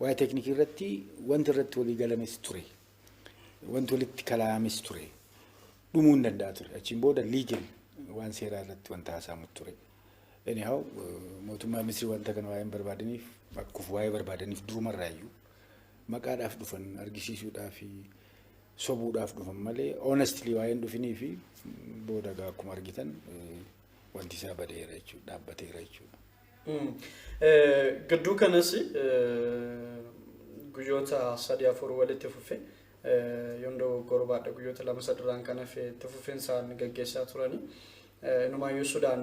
waa'ee teeknikii irratti wanti irratti walii galames ture. Wanti walitti kalaames ture. Dhumuu hin danda'a ture. Achiin booda legal waan seeraa irratti wanta haasa'amu ture. Anyhow mootummaa Misrii wanta kana waa'ee barbaadaniif akkuf waa'ee barbaadaniif durumarraayyuu maqaadhaaf dhufan argisiisuudhaaf sobuudhaaf dhufan malee honestly waa'een dhufinii fi booda gaa akkuma argitan wanti isaa badeera jechuudha dhaabbateera jechuudha. Gidduu kanas guyyoota 3-4 walitti fufe yondoo gorbaadha guyyoota 2-3 kanaaf itti fufinsaan gaggeessaa turani. Numaayyuu Sudaan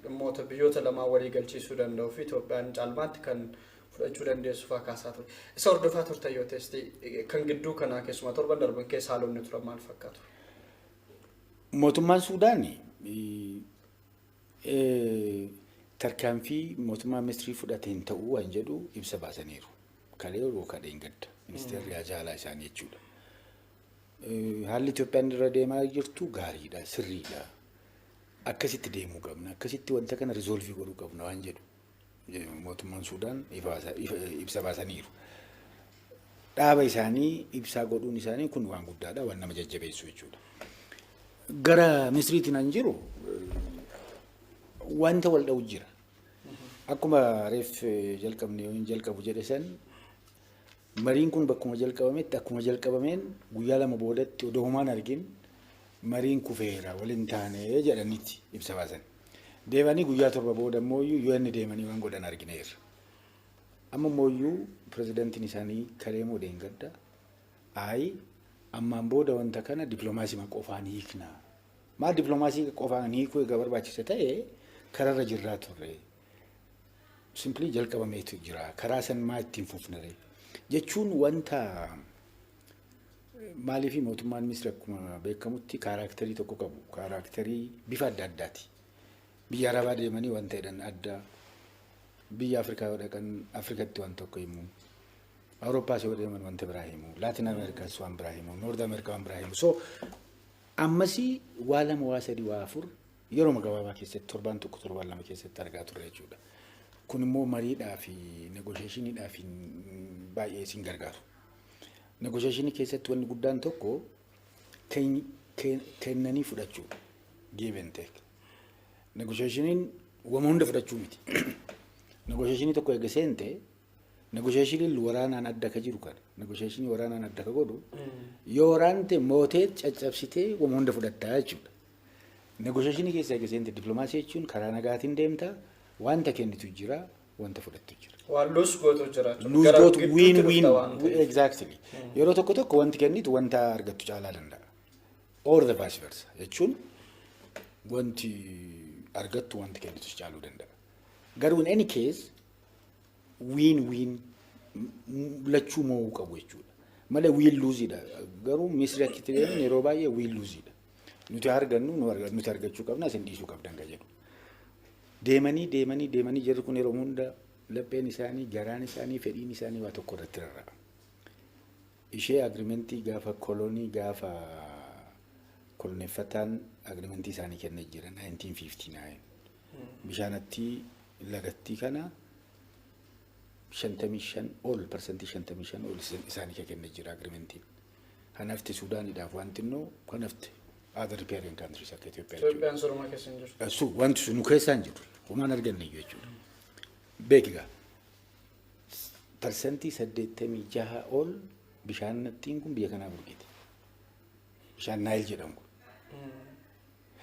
dhimmoota biyyoota lamaa walii galchiisuu danda'u fi Itoophiyaan caalmaatti kan fudhachuu dandeessu fa'aa kaasaa ture. Isa hordofaa turtan yoo teesti kan gidduu kanaa keessumaa torban darban keessa haalonni turan maal fakkaatu? Mootummaan Sudaan tarkaanfii mootummaa Misrii fudhateen ta'uu waan jedhu ibsa baasaniiru. Kalee yeroo kadheen gadda ministeerri ajaalaa isaanii jechuudha. Haalli Itoophiyaan irra deemaa jirtu gaariidha, sirriidha. Akkasitti deemuu qabna, akkasitti wanta kana rizoolvii godhuu qabna waan jedhu. Mootummaan Sudaan ibsa baasaniiru. Dhaaba isaanii ibsaa godhuun isaanii kun waan guddaadha, waan nama jajjabeessu jechuudha. Gara Misriitiin an jiru wanta wal dha'u jira. Akkuma reef jalqabne yoo jalqabu jedhe san mariin kun bakkuma jalqabametti akkuma jalqabameen guyyaa lama boodatti odoo homaan argin mariin kufeera waliin taane jedhanitti ibsa baasan. Deemanii guyyaa torba booda mooyyuu UN deemanii waan godhan argineerra. Amma mooyyuu pirezidaantiin isaanii Kareemoo Deengadda ammaan booda wanta kana dippiloomaasii qofaan hiikna. Maal dippiloomaasii qofaan hiikuu egaa barbaachisa ta'e kararra jirraa turre. Simply jalqabameetu jira. Karaa san maa ittiin fufnare. Jechuun wanta maaliif mootummaan Misri akkuma beekamutti kaaraakterii tokko qabu. Kaaraakterii bifa adda addaati. Biyya Arabaa deemanii wanta jedhan adda. Biyya Afrikaa yoo dhaqan Afrikatti waan tokko himu. Awuroopaas yoo deeman wanta biraa himu. Laatin Ameerikaas waan biraa himu. Noord Ameerikaa waan biraa himu. So ammasii waa lama waa sadii waa afur yeroo gabaabaa keessatti torban tokko torban lama keessatti argaa turre jechuudha. Kun immoo mariidhaa fi negotiationiidhaa fi baay'ee isin gargaaru. Negotiationii keessatti wanni guddaan tokko kennanii fudhachuu give and take. Negotiationiin wama hunda fudhachuu miti. Negotiationii tokko eega seente negotiationiin waraanaan adda ka jiru kana. Negotiationii waraanaan adda ka godhu yoo waraante mootee caccabsitee wama hunda fudhattaa jechuudha. Negotiationii keessa eega seente dippiloomaasii jechuun karaa nagaatiin deemta. Wanta kennitu jira, wanta fudhattu jira. Waan loos gootu jira. Loos gootu win-win. Exactly. Yeroo tokko tokko wanti kennitu wanta argattu caalaa danda'a. Or the vice versa. Jechuun wanti argattu wanti kennitu caaluu danda'a. Garuu in any case win-win lachuu mo'uu qabu jechuudha. Malee win-lose-dha. Garuu Misri akkitti deeman yeroo baay'ee win-lose-dha. Nuti argannu nuti argachuu qabna isin dhiisuu qabdan ka jedhu. Deemanii jirru kun yeroo hunda lapheen isaanii, garaan isaanii, fedhiin isaanii waa tokko irratti rarra'a. Ishee agrimentii gaafa kolonii gaafa koloneeffataan agrimentii isaanii kennee jira 1959. Bishaanatti lagattii kana 55% ol isaanii kennee jira agrimentiin. Kanafti Suudaaniidhaaf wanti innoo kanafti. Other European countries like Ethiopia. Ethiopian sort of markets in Europe. So one to Nukesan Juru, woman again, you. Begiga. Percenti said the Temi Jaha all Bishan Tingum Biakana Burgit. Bishan Nile Jedam.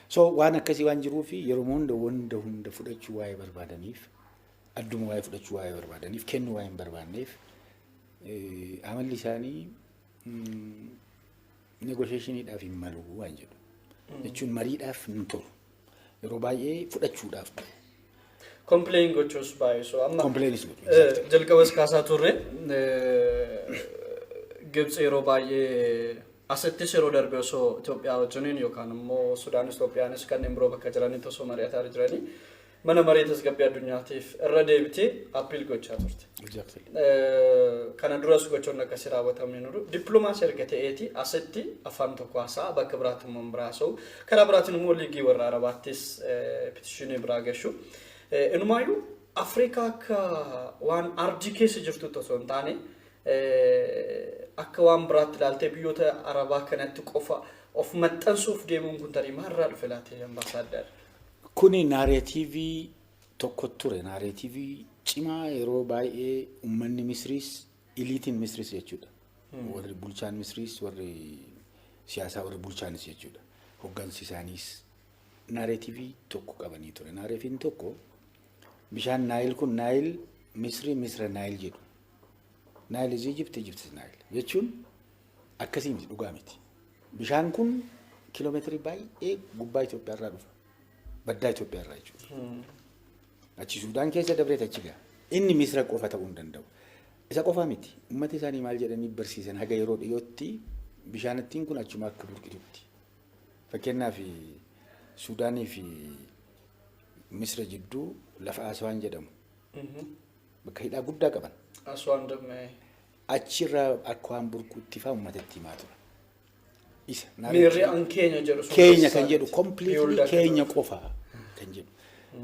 So one Akasiwan Jurufi, Yeromon, the one the footage you ever badanif, Adum wife that you ever badanif, Ken Wine Barbanif, Amalisani negotiation it having Malu Angel. Jechuun mariidhaaf hin tolu. Yeroo baay'ee fudhachuudhaaf. Complain gochuus baay'ee so amma complain is good. Jalqabas kaasaa turre Gibxi yeroo baay'ee asittis yeroo darbe osoo Itoophiyaa wajjiniin yookaan immoo Sudaanis Itoophiyaanis kanneen biroo bakka jiranitti osoo mari'ataa jiranii mana maree tasgabbii addunyaatiif irra deebitee appiil gochaa turte. Exactly. Kana duras gochoon akkasii raawwatamne nuru dippiloomaasii erga ta'eeti asitti afaan tokko haasaa bakka biraatti immoo biraasoo karaa biraatiin immoo liigii warra Arabaattis petitionii biraa gashu. Inumaayyuu Afrikaa akka waan ardii keessa jirtu osoo hin taane akka waan biraatti ilaaltee biyyoota Arabaa kanatti qofa of maxxansuuf deemuun kun tarii maalirraa dhufe laatee ambaasaaddaadha? Kuni naareetiivii tokko ture. Naareetiivii cimaa yeroo baay'ee uummanni Misriis iliitiin Misriis jechuudha. Warri bulchaan Misriis warri siyaasaa warri bulchaanis jechuudha. Hoggansi isaaniis naareetiivii tokko qabanii ture. Naareetiiviin tokko bishaan Naayil kun Naayil Misra Naayil jedhu. Naayil is Egypt Naayil jechuun akkasii miti dhugaa miti. Bishaan kun kiiloomeetirii baay'ee gubbaa Itoophiyaa irraa dhufa. Baddaa Itoophiyaa irraa jechuudha. Achi Suudaan keessa dabree achi gaha. Inni Misra qofa ta'uu hin danda'u. Isa qofa miti. Uummata isaanii maal jedhanii barsiisan haga yeroo dhiyootti bishaanittiin kun achuma akka burqitutti. Fakkeenyaaf Suudaanii fi Misra jidduu lafa Aswaan jedhamu. Bakka hidhaa guddaa qaban. Aswaan dammee. Achirraa akka waan burquutti fa'aa uummatatti himaa ture. Isa. Miirri an keenya jedhu. Keenya kan jedhu completely keenya qofa kan jedhu.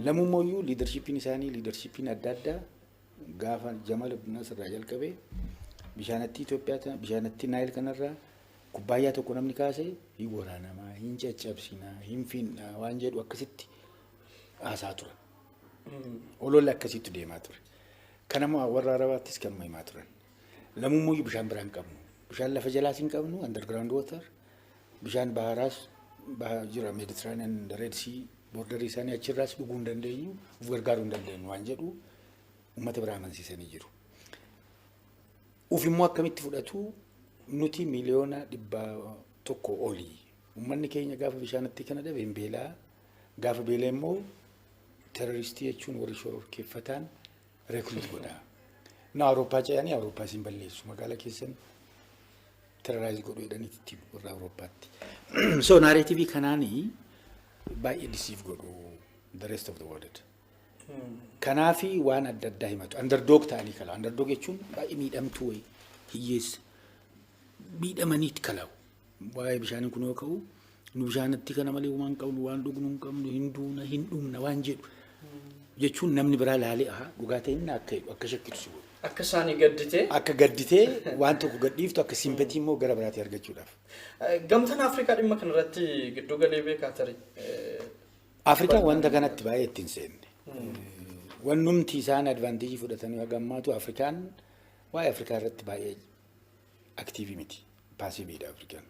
Lamummayyuu liidarshiippiin isaanii liidarshiippiin adda addaa gaafa Jamal Abdunnaasir irraa jalqabee bishaanatti Itoophiyaa bishaanatti Naayil kanarraa kubbaayyaa tokko namni kaasee hin waraanamaa hin caccabsinaa hin finnaa waan jedhu akkasitti haasaa turan. Ololla akkasitti deemaa ture. Kanammoo warra Arabaattis kan himaa turan. Lamummayyuu bishaan biraa hin qabnu. Bishaan lafa jalaas hin qabnu underground water. Bishaan baharaas jira Mediterranean Red Sea borderii isaanii achirraas dhuguu hin dandeenyu of gargaaruu hin dandeenyu waan jedhu uummata biraa amansiisanii jiru. Ufimmoo akkamitti fudhatu nuti miliyoona 100 olii. Uummanni keenya gaafa bishaanatti kana dhabe hin beelaa. Gaafa beelaa immoo terroristii jechuun warri shororkeeffataan rekruut godhaa. Na Awurooppaa ce'anii Awurooppaa isin balleessu magaalaa keessan terrorize godhu jedhaniitti warra Awurooppaatti. So naareetiivii kanaanii baay'ee deceive godhu the rest of the world. Kanaafi waan adda addaa himatu. Underdog ta'anii kalaa. Underdog jechuun baay'ee miidhamtuu wayi hiyyeessa. Miidhamaniitti kalaa'u. Waa'ee bishaanii kun yoo ka'u nu bishaanatti kana malee waan qabnu waan dhugnu hin qabnu hin duuna hin dhumna waan jedhu. Jechuun namni biraa laalee dhugaa ta'inna akka shakkitu si godhu. Akka isaanii gadditee. Akka gadditee waan tokko gadhiiftu akka simpetii immoo gara biraatti argachuudhaaf. Gamtaan Afrikaa dhimma kanarratti gidduu galee beekaa tarii. Afrikaan wanta kanatti baay'ee ittiin seenne. Wannumti isaan advaanteejii fudhatanii hagammaatu Afrikaan waa'ee Afrikaa irratti baay'ee aktiivii miti. Paasiiviidha Afrikaan.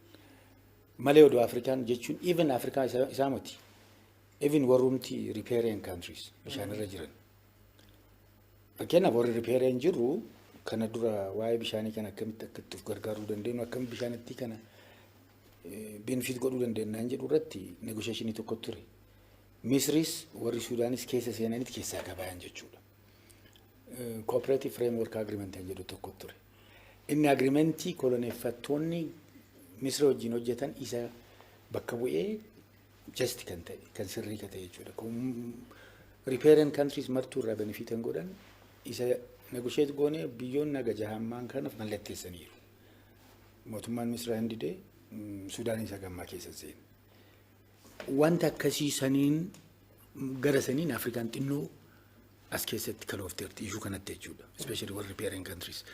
Malee oduu Afrikaan jechuun even Afrikaa isaa miti. Even warrumti riparian countries bishaan irra jiran. Fakkeenyaaf warri riparian jiru kana dura waa'ee bishaanii kana akkamitti akka itti of gargaaruu dandeenyu akkamitti bishaanitti kana benefit godhuu dandeenyaan jedhu irratti negotiationii tokko ture. Misris warri Sudaanis keessa seenanitti keessaa gabayan jechuudha. Cooperative framework agreement jedhu tokko ture. Inni agreementii koloneeffattoonni Misra wajjin hojjetan isa bakka bu'ee just kan ta'e kan sirrii ka ta'e jechuudha. Riparian countries martuu irraa benefitan godhan isa negotiate goone biyyoonni naga jahammaan kanaaf mallatteessaniiru. Mootummaan Misraa hin didee Sudaan isa gammaa keessa seene. Wanta akkasii saniin gara saniin Afrikaan xinnoo as keessatti kaloofteerti ishuu kanatti jechuudha. Especially warri riparian countries.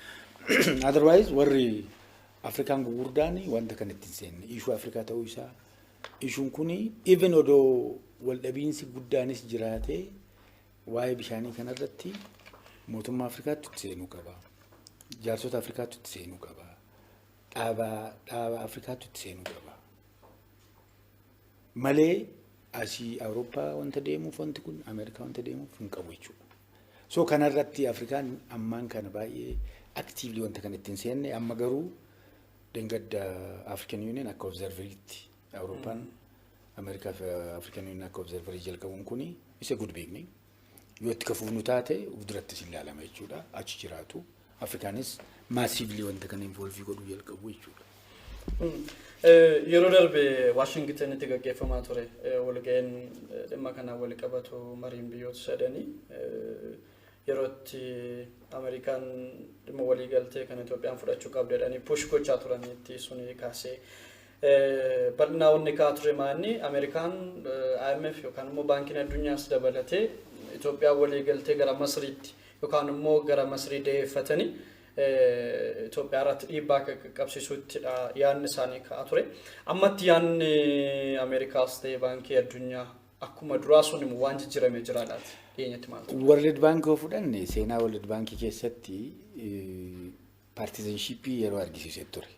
Otherwise warri Afrikaan gurguddaan wanta kanatti hin seenne. Ishuu Afrikaa ta'uu isaa ishuun kuni even odoo wal dhabiinsi guddaanis jiraatee waa'ee bishaanii kanarratti mootummaa Afrikaatti seenuu qaba. Jaarsota Afrikaatti seenuu qaba. Dhaaba Afrikaatti seenuu qaba. Malee asii Awurooppaa wanta deemuuf wanti kun Ameerikaa wanta deemuuf hin qabu jechuudha. So kanarratti Afrikaan ammaan kana baay'ee actively wanta kanatti hin seenne amma garuu dangadda African Union akka observeriitti Awurooppaan Ameerikaa fi African Union akka observerii jalqabuun kuni isa good beginning. Yoo itti kafuufnu taate uf durattis hin ilaalama jechuudha. Achi jiraatu Afrikaanis massively wanta kana involve godhuu jalqabu jechuudha. Yeroo darbe Washingtonitti gaggeeffamaa ture walga'een dhimma kana wal qabatu mariin biyyoota sadanii yerootti Ameerikaan dhimma walii galtee kan Itoophiyaan fudhachuu qabdu jedhanii push gochaa turanitti suni kaasee bal'inaa wanni kaa ture maanni Ameerikaan IMF yookaan immoo baankiin addunyaas dabalatee Itoophiyaa walii galtee gara Masriitti yookaan immoo gara Masrii deeffatanii Itoophiyaa irratti dhiibbaa qabsiisuuttidha yaadni isaanii ka'aa ture. Ammatti yaadni Ameerikaas ta'e baankii addunyaa akkuma duraa sun waan jijjiiramee jiraadhaati dhiyeenyatti maal ta'u? World Bank of fudhanne seenaa World Bank keessatti partisanshipii yeroo argisiisee ture.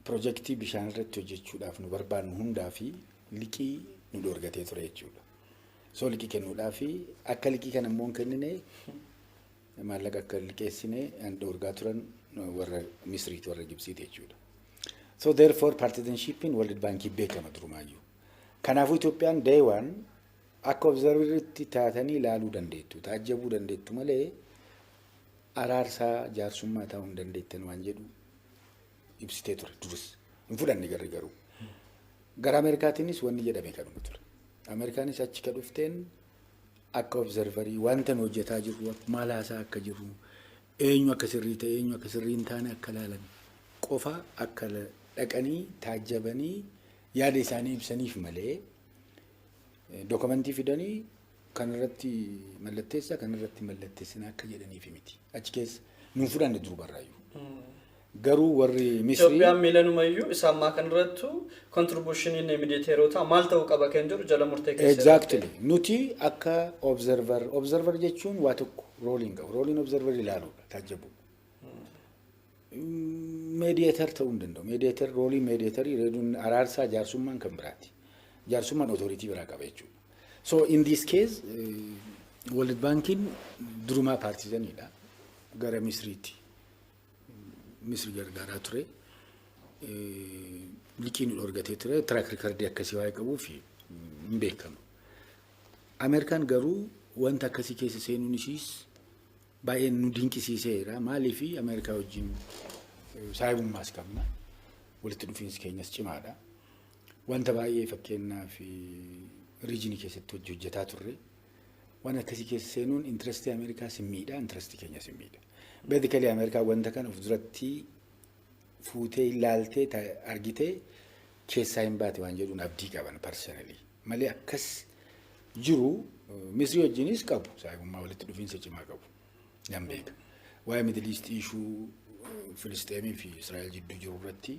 Projektii bishaan irratti hojjechuudhaaf nu barbaannu hundaa fi liqii nu dorgatee ture jechuudha. So liqii kennuudhaaf akka liqii kana immoo kennine maallaqa akka liqeessine an dorgaa turan warra Misriiti warra Gibsiiti jechuudha. So therefore partisanship in World Bank beekama durumaayyuu. Kanaafuu Itoophiyaan day one akka observeritti taatanii ilaaluu dandeettu, taajjabuu dandeettu malee araarsaa jaarsummaa ta'uu hin dandeettan waan jedhu ibsitee ture duris. Hin fudhanne garuu. Gara Ameerikaatiinis wanni jedhame kanuma ture. Ameerikaanis achi ka dhufteen akka observerii wanta nu hojjetaa jirru maal haasaa akka jirru eenyu akka sirrii ta'e eenyu akka sirrii hin taane akka ilaalan qofa akka dhaqanii taajjabanii yaada isaanii ibsaniif malee dokumentii fidanii kan irratti mallatteessa kan irratti mallatteessina akka jedhaniif miti. Achi keessa nu fudhanne durubarraayyuu. Garuu warri Misrii Itoophiyaan miilanumayyuu isaan maa kan irrattu contribution mediateerota maal ta'uu qaba kan jedhu jala murtee keessa. Exactly. Nuti akka observer jechuun waa tokko rooliin qabu. Rooliin observer ilaaluudha taajjabu. Mediator ta'uu hin danda'u. Mediator roolii mediatorii reeduun araarsaa jaarsummaan kan biraati. Jaarsummaan authority biraa qaba jechuudha. So in this case World Bankiin durumaa paartisanidha. Gara Misriiti. Misri gargaaraa ture. Liqii nu dorgatee ture. Track record akkasii waa'ee qabuu fi hin beekamu. Ameerikaan garuu wanta akkasii keessa seenuun ishiis baay'ee nu dinqisiiseera. Maaliif Ameerikaa wajjin saayibummaas qabna. Walitti dhufiinsi keenyas cimaadha. Wanta baay'ee fakkeenyaaf riijinii keessatti hojjetaa turre. Waan akkasii keessa seenuun intirestii Ameerikaas hin miidha, intirestii keenyas hin miidha. Basically Ameerikaa wanta kana of duratti fuutee ilaaltee argitee keessaa hin baate waan jedhuun abdii qaban personally. Malee akkas jiru Misrii wajjinis qabu saayibummaa walitti dhufiinsa cimaa qabu. Nan beeka. Waa'ee Middle East issue Filisxeemii fi Israa'el jidduu jiru irratti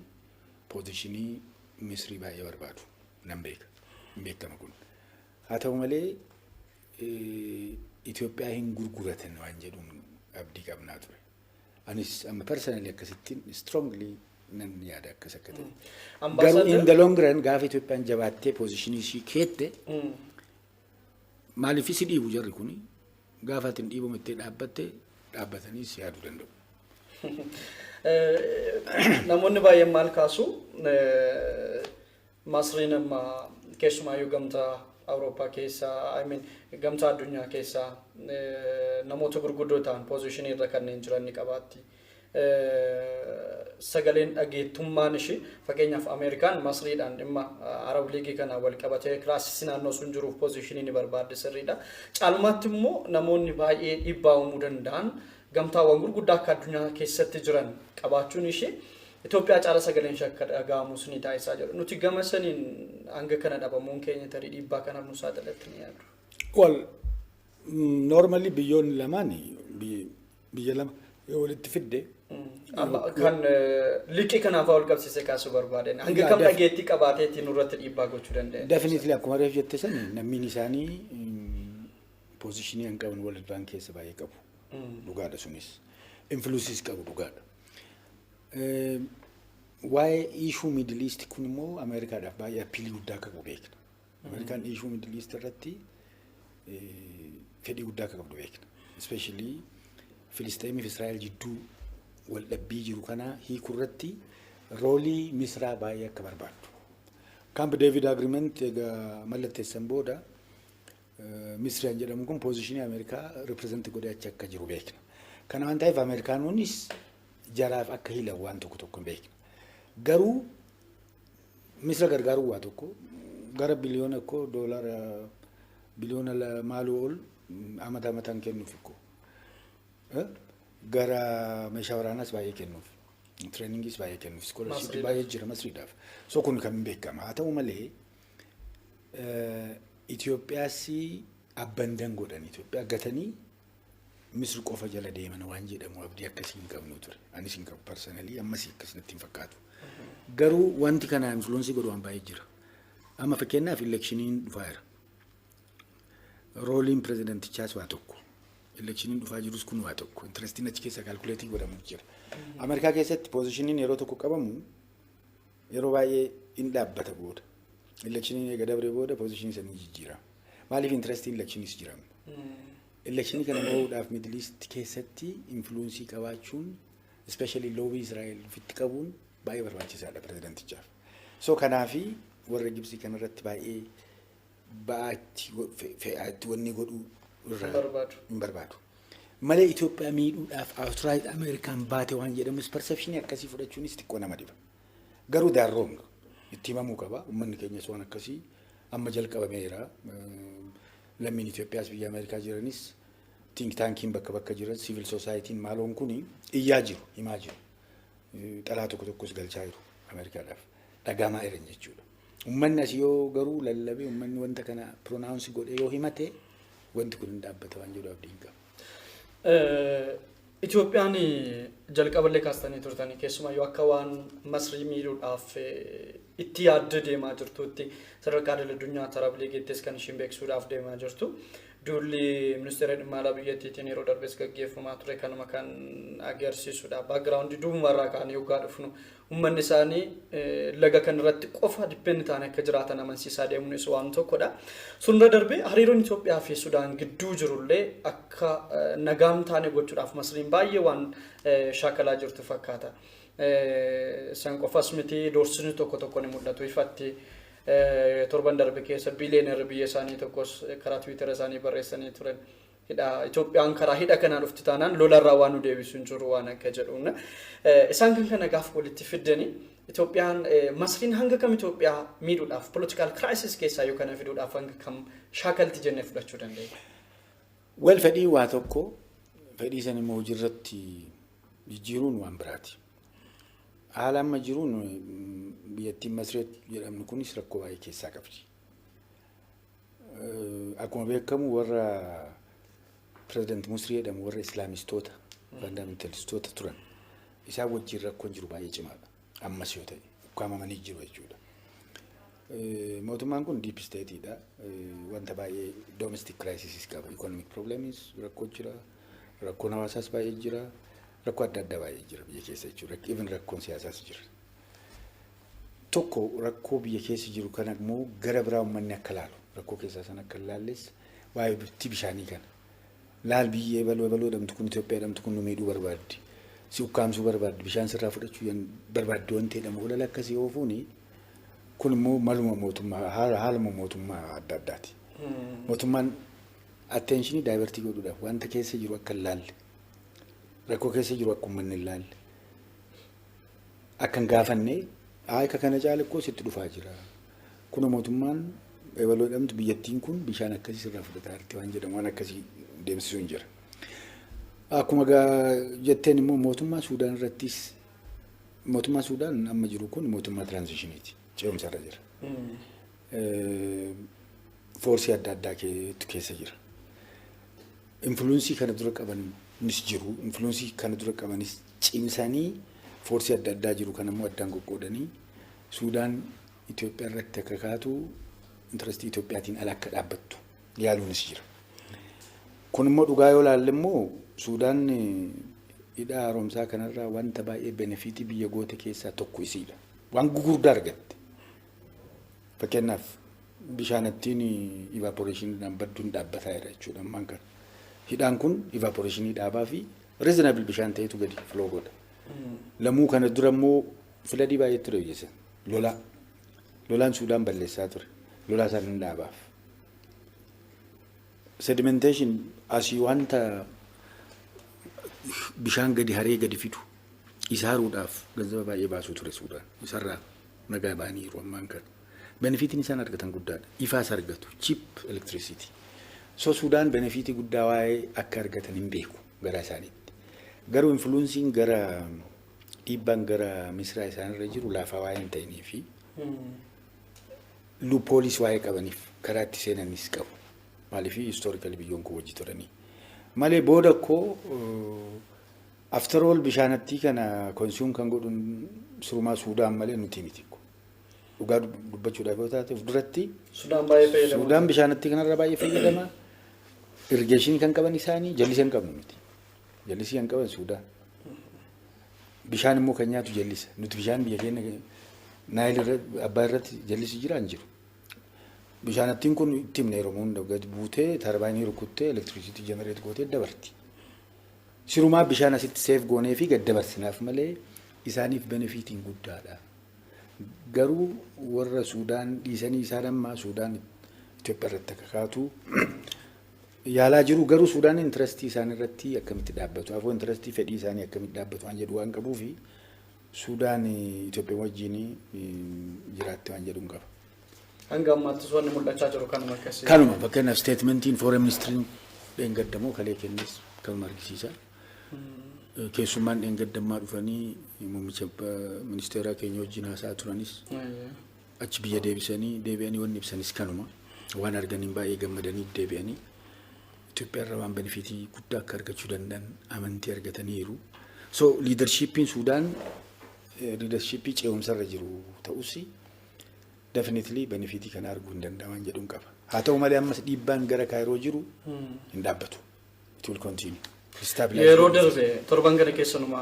poozishinii Misrii baay'ee barbaadu. Nan beeka. Hin beekama kun. Haa ta'u malee Itoophiyaa hin gurguratan waan jedhuun abdii qabnaa ture. Anis amma personally akkasittiin strongly nan yaada akkas akka ta'e. Garuu in the long run gaafa Itoophiyaan jabaattee poozishinii ishii keette maaliif si dhiibu jarri kuni gaafa ittiin dhiibamettee dhaabbattee dhaabbataniis yaaduu danda'u. Namoonni baay'een maal kaasu Masriin amma keessumaayyuu gamtaa Awurooppaa keessaa gamtaa addunyaa keessaa namoota gurguddoo ta'an poozishinii irra kanneen jiran ni qabaatti. Sagaleen dhageettummaan ishee fakkeenyaaf Ameerikaan Masriidhaan dhimma Arab Liigii kana wal qabatee kiraasisii naannoo sun jiruuf poozishinii ni barbaadde sirriidha. Caalmaatti immoo namoonni baay'ee dhiibbaa uumuu danda'an gamtaawwan gurguddaa akka addunyaa keessatti jiran qabaachuun ishee Itoophiyaa caala sagaleen shakka dhaga'amus ni taasisaa jiru. Nuti gama saniin hanga kana dhabamuun keenya tarii dhiibbaa kanaaf nu saaxilatti ni yaadu. Well, normally biyyoonni lamaan biyya lama walitti fidde. Kan liqii kanaaf wal qabsiisee kaasuu barbaadeen hanga kam dhageettii qabaateetti nurratti dhiibbaa gochuu danda'a. Definitely akkuma reef jette sani namni isaanii poozishinii hin qaban World Bank keessa baay'ee qabu. Dhugaadha sunis. Influences qabu dhugaadha. Waa'ee issue Middle East kun immoo Ameerikaadhaaf baay'ee appiilii guddaa qabu beekna. Ameerikaan issue Middle East irratti fedhii guddaa qabdu beekna. Especially Filisxeemii fi Israa'el jidduu wal dhabbii jiru kana hiikuu irratti roolii Misraa baay'ee akka barbaaddu. Camp David Agreement egaa mallatteessan booda Misraan jedhamu kun poozishinii Ameerikaa represent godhee achi akka jiru beekna. Kana waan ta'eef Ameerikaanonnis jaraaf akka hiilan waan tokko hin beekna. Garuu Misra gargaaruu waa tokko gara biliyoona ko doolara biliyoona maaluu ol amataan kennuuf ikko. Gara meeshaa waraanaas baay'ee kennuuf. Trainingis baay'ee kennuuf. Scholarship baay'ee jira Masriidhaaf. So kun kan beekama. Haa ta'u malee Itoophiyaas abbandan godhan Itoophiyaa gatanii Misir qofa jala deeman waan jedhamu abdii akkasii hin qabnu ture. Anis hin qabu personally ammas akkasitti hin fakkaatu. Garuu wanti kana influence godhu waan baay'ee jira. Amma fakkeenyaaf electioniin dhufaa jira. Rooliin pireezidentichaas waa tokko. Electioniin dhufaa jirus kun waa tokko. Interestiin achi keessa kaalkuleetii godhamu jira. Ameerikaa keessatti poozishiniin yeroo tokko qabamu yeroo baay'ee hin dhaabbata booda. Electioniin eega dabree booda poozishinii sanii jijjiirama. Maaliif interestiin electioniis jiramu? Electionii kana bahuudhaaf Middle East keessatti influensii qabaachuun especially lobby Israel fitti qabuun baay'ee barbaachisaadha pireezidentichaaf. So kanaafi warra Gibsii kanarratti baay'ee ba'aatti fe'aatti wanni godhu hin barbaadu. Malee Itoophiyaa miidhuudhaaf outright Amerikaan baate waan jedhamus perceptionii akkasii fudhachuunis xiqqoo nama dhiba. Garuu they are wrong. Itti himamuu qaba. Uummanni keenyas waan akkasii amma jalqabameera. Lammiin Itoophiyaas biyya Ameerikaa jiranis think tankiin bakka jiran civil society'n maaloon kuni iyyaa jiru himaa jiru. Xalaa tokko tokkos galchaa jiru Ameerikaadhaaf dhagamaa jiran jechuudha. Uummanni as yoo garuu lallabee uummanni wanta kana pronounce godhee yoo himate wanti kun hin dhaabbata waan jedhu abdiin qaba. Itoophiyaan jalqaballee kaastanii turtanii keessumaa yoo akka waan Masrii miidhuudhaaf itti yaadde deemaa jirtutti sadarkaa addunyaa taraabilee geettees kan ishiin beeksisuudhaaf deemaa jirtu. Duulli ministeera dhimma alaa biyyattiitiin yeroo darbees gaggeeffamaa ture kanuma kan agarsiisudha. Background duumarraa kaanii yookaan dhufnu uummanni isaanii laga kanarratti qofa dippendi ta'anii akka jiraatan amansiisaa deemuunis waan tokkodha. Sunirra darbee hariiroon Itoophiyaa fi Sudaan gidduu jirullee akka nagaan taane gochuudhaaf Masriin baay'ee waan shaakalaa jirtu fakkaata. San qofas miti doorsisni tokko ni mul'atu ifatti. Torban darbe keessa biliyeenerri biyya isaanii tokkos karaa Twitter isaanii barreessanii turan. Itoophiyaan karaa hidha kanaan dhufti taanaan lolarraa waan nu deebisu hin jiru waan akka jedhuun. Isaan kan kana gaafa walitti fiddanii Itoophiyaan Masriin hanga kam Itoophiyaa miidhuudhaaf political crisis keessaa yoo kana fiduudhaaf hanga kam shaakalti jennee fudhachuu dandeenya. Wal fedhii waa tokko fedhii san immoo hojiirratti jijjiiruun waan biraati. Haala amma jiruun biyyattiin Masrii jedhamnu kunis rakkoo baay'ee keessaa qabdi. Akkuma beekamu warra pireezidenti Musrii jedhamu warra Islaamistoota fundamentalistoota turan isaan wajjin rakkoon jiru baay'ee cimaadha. Ammas yoo ta'e ukkaamamanii jiru jechuudha. Mootummaan kun deep state'idha. Wanta baay'ee domestic crisis qaba. Economic problems rakkoo jira. Rakkoon hawaasaas baay'ee jira. Rakkoo adda addaa baay'ee jira biyya keessa jechuudha. Even rakkoon siyaasaas jira. Tokko rakkoo biyya keessa jiru kana immoo gara biraa uummanni akka laalu rakkoo keessaa sana akka laalles waa'ee bitti bishaanii kana. Laal biyyee baloo dhamtu kun Itoophiyaa dhamtu kun nu miidhuu barbaaddi. Si ukkaamsuu barbaaddi. Bishaan sirraa fudhachuu barbaaddi wanti jedhamu olala akkasii oofuuni kun immoo maluma mootummaa haaluma mootummaa adda addaati. Mootummaan attentionii daayivartii godhuudhaaf wanta keessa jiru akka laalle. Rakkoo keessa jiru akkuma inni ilaalle. Akkan gaafanne akka kana caalaqqoo sitti dhufaa jira. Kun mootummaan baloo dhamtu biyyattiin kun bishaan akkasii sirraa fudhataa jirti waan jedhamu waan akkasii deemsisuu hin jira. Akkuma jetteen immoo mootummaa Suudaan irrattis mootummaa Suudaan amma jiru kun mootummaa transiitioniiti. Ce'umsa irra jira. Foorsii adda addaa keessa jira. Influensii kana dura qabanis jiru. Influensii kana dura qabanis cimsanii foorsii adda addaa jiru kan immoo addaan qoqqoodanii Suudaan Itoophiyaa irratti akka kaatu intarestii Itoophiyaatiin ala akka dhaabbattu yaaluunis jira. Kun immoo dhugaa yoo laalle immoo Suudaan hidha haaromsaa kanarraa wanta baay'ee benefiitii biyya goote keessaa tokko isiidha. Waan gugurdaa argatte. Fakkeenyaaf bishaan ittiin evaporeeshiniidhaan badduun dhaabbataa jira jechuudha ammaan kana. Hidhaan kun evaporeeshinii dhaabaa fi reasonable bishaan ta'etu gadi flow godha. Lamuu kana dura immoo filadii baay'ee ture hojjetan. Lolaan Suudaan balleessaa ture. Lolaa isaan hin dhaabaaf. Sedimentation asii wanta bishaan gadi haree gadi fidu isa haruudhaaf ganzaba baay'ee baasuu ture Suudaan. Isarraa nagaa ba'anii yeroo ammaan kana. Benefiitiin isaan argatan guddaadha. Ifaas argatu. Cheap electricity. So Suudaan benefiitii guddaa waa'ee akka argatan hin beeku gara isaaniitti. Garuu influensiin gara dhiibbaan gara Misraa isaanirra jiru laafaa waa'ee hin ta'inii fi luupoolis waa'ee qabaniif karaa itti seenanis qabu. maaliif historically biyyoon kun hojii turanii malee booda koo after all bishaanatti kana consume kan godhun surumaa Suudaan malee nuti miti dhugaa dubbachuudhaaf yoo taate duratti Suudaan baay'ee fayyadama. Suudaan bishaanatti kanarra baay'ee fayyadama. Irrigation kan qaban isaanii jallisii kan qabnu miti. Jallisii kan qaban Suudaan. Bishaan immoo kan nyaatu jallisa. Nuti bishaan biyya keenya Naayil irratti Abbaa irratti jallisii jira hin jiru. Bishaanattiin kun itti himne yeroo hunda gadi buutee tarbaayinii rukuttee elektirisiitii jenereet gootee dabarti. Sirumaa bishaan asitti seef goonee fi gad dabarsinaaf malee isaaniif benefiitiin guddaadha. Garuu warra Suudaan dhiisanii isaan amma Suudaan Itoophiyaa irratti akka kaatu yaalaa jiru garuu Suudaan intirestii isaanii irratti akkamitti dhaabbatu afoo intirestii fedhii isaanii akkamitti dhaabbatu waan jedhu waan qabuufi Suudaan Itoophiyaa wajjin jiraatti waan jedhu qaba. Hanga ammaatti wanni mul'achaa jiru kanuma akkasii. Kanuma fakkeenyaaf statementiin foreign ministeriin dheengaddamoo kalee kennes kanuma argisiisa. Keessummaan dheengaddammaa dhufanii muummicha ministeeraa keenya wajjin haasa'aa turanis achi biyya deebi'anii wanni ibsanis kanuma waan arganiin baay'ee gammadanii deebi'anii Itoophiyaa irraa waan benefitii guddaa akka argachuu danda'an amantii argataniiru. So leadershipiin Suudaan leadershipii ce'umsarra jiru ta'us definitely benefitii kana arguu hin danda'an jedhuun qaba. Haa ta'u malee ammas dhiibbaan gara Kaayiroo jiru hin dhaabbatu. It will continue. Yeroo darbe torban kana keessanuma